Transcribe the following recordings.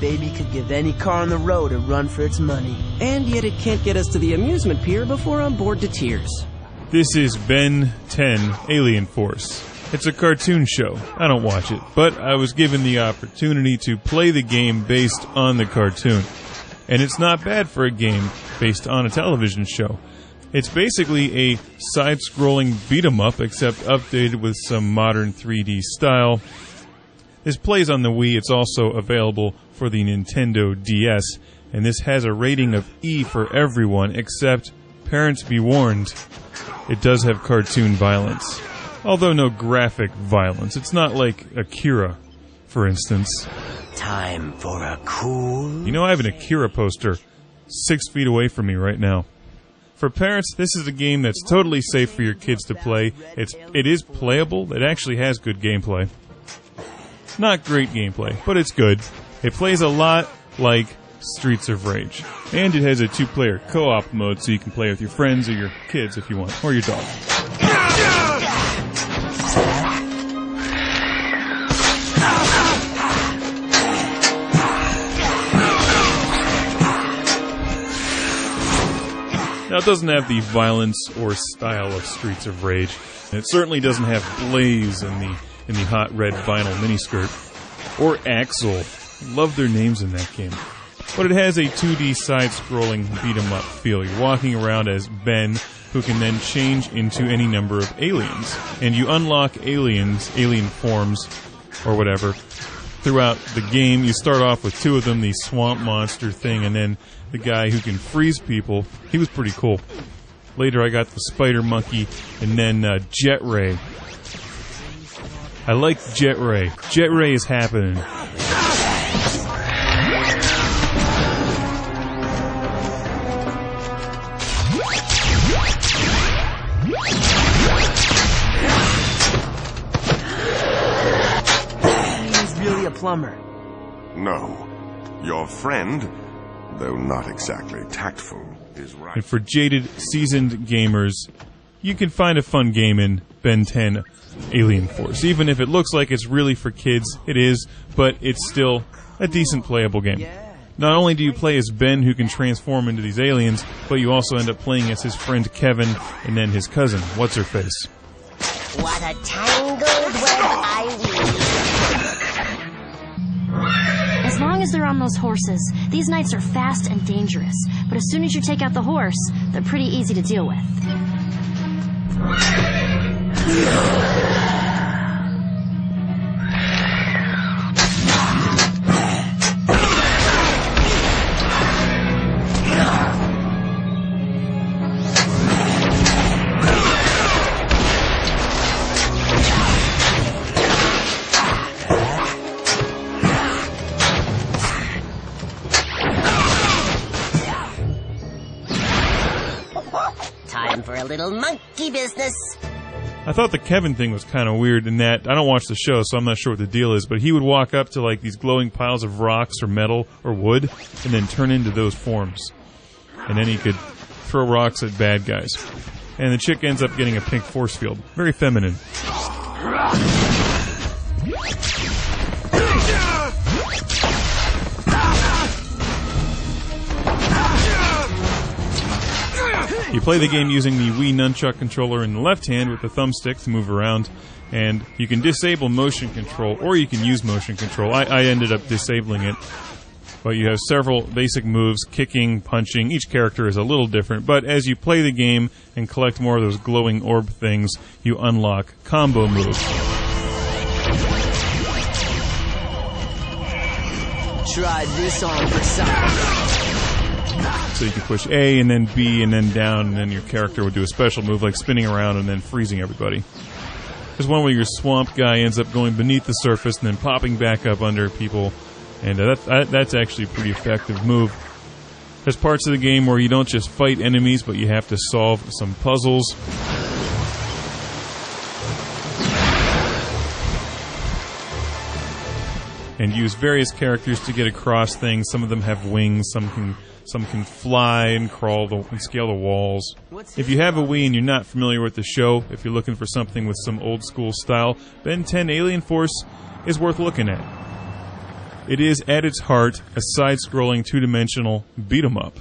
baby could give any car on the road a run for its money. And yet it can't get us to the amusement pier before I'm bored to tears. This is Ben 10 Alien Force. It's a cartoon show. I don't watch it, but I was given the opportunity to play the game based on the cartoon. And it's not bad for a game based on a television show. It's basically a side-scrolling beat-em-up, except updated with some modern 3D style. This plays on the Wii. It's also available for the Nintendo DS. And this has a rating of E for everyone, except parents be warned, it does have cartoon violence. Although no graphic violence. It's not like Akira, for instance. Time for a cool... You know, I have an Akira poster 6 feet away from me right now. For parents, this is a game that's totally safe for your kids to play. It is playable. It actually has good gameplay. Not great gameplay, but it's good. It plays a lot like Streets of Rage. And it has a 2-player co-op mode, so you can play with your friends or your kids if you want, or your dog. Now, it doesn't have the violence or style of Streets of Rage. And it certainly doesn't have Blaze in the hot red vinyl miniskirt. Or Axel. Love their names in that game. But it has a 2D side-scrolling beat-em-up feel. You're walking around as Ben, who can then change into any number of aliens. And you unlock alien forms, or whatever, throughout the game. You start off with 2 of them, the swamp monster thing, and then the guy who can freeze people. He was pretty cool. Later I got the Spidermonkey, and then Jet Ray. I like Jet Ray. Jet Ray is happening. He's really a plumber. No. Your friend, though not exactly tactful, is right. And for jaded, seasoned gamers, you can find a fun game in Ben 10 Alien Force. Even if it looks like it's really for kids, it is, but it's still a decent playable game. Not only do you play as Ben, who can transform into these aliens, but you also end up playing as his friend Kevin, and then his cousin, What's-Her-Face. What a tangled web I weave. As long as they're on those horses, these knights are fast and dangerous. But as soon as you take out the horse, they're pretty easy to deal with. Time for a little monkey business. I thought the Kevin thing was kind of weird in that I don't watch the show, so I'm not sure what the deal is, but he would walk up to like these glowing piles of rocks or metal or wood and then turn into those forms. And then he could throw rocks at bad guys. And the chick ends up getting a pink force field. Very feminine. You play the game using the Wii nunchuck controller in the left hand with the thumbstick to move around, and you can disable motion control, or you can use motion control. I ended up disabling it, but you have several basic moves, kicking, punching. Each character is a little different, but as you play the game and collect more of those glowing orb things, you unlock combo moves. Try this on for size. So you can push A and then B and then down, and then your character would do a special move like spinning around and then freezing everybody. There's one where your swamp guy ends up going beneath the surface and then popping back up under people, and that's actually a pretty effective move. There's parts of the game where you don't just fight enemies, but you have to solve some puzzles. And use various characters to get across things. Some of them have wings, some can fly and crawl and scale the walls. If you have a Wii and you're not familiar with the show, if you're looking for something with some old school style, Ben 10 Alien Force is worth looking at. It is, at its heart, a side-scrolling, two-dimensional beat-em-up,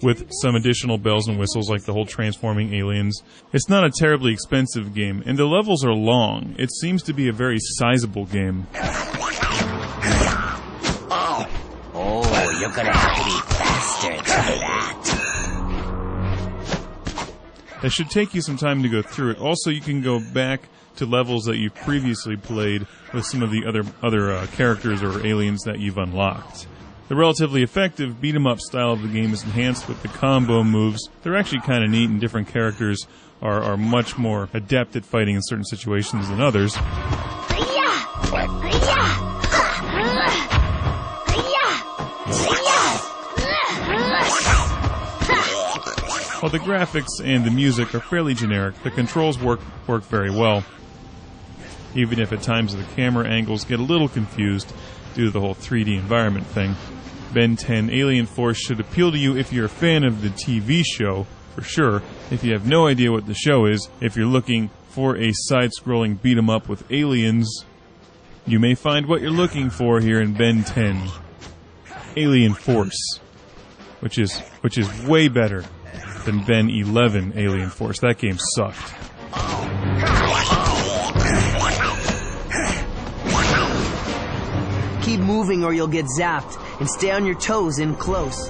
with some additional bells and whistles like the whole transforming aliens. It's not a terribly expensive game, and the levels are long. It seems to be a very sizable game. Oh, you're gonna have to be faster than that. That should take you some time to go through it. Also, you can go back to levels that you've previously played with some of the other characters or aliens that you've unlocked. The relatively effective beat-em-up style of the game is enhanced with the combo moves. They're actually kind of neat, and different characters are much more adept at fighting in certain situations than others. While the graphics and the music are fairly generic, the controls work very well, even if at times the camera angles get a little confused due to the whole 3D environment thing. Ben 10 Alien Force should appeal to you if you're a fan of the TV show, for sure. If you have no idea what the show is, if you're looking for a side-scrolling beat-em-up with aliens, you may find what you're looking for here in Ben 10 Alien Force, which is way better than Ben 11 Alien Force. That game sucked. Keep moving or you'll get zapped, and stay on your toes in close.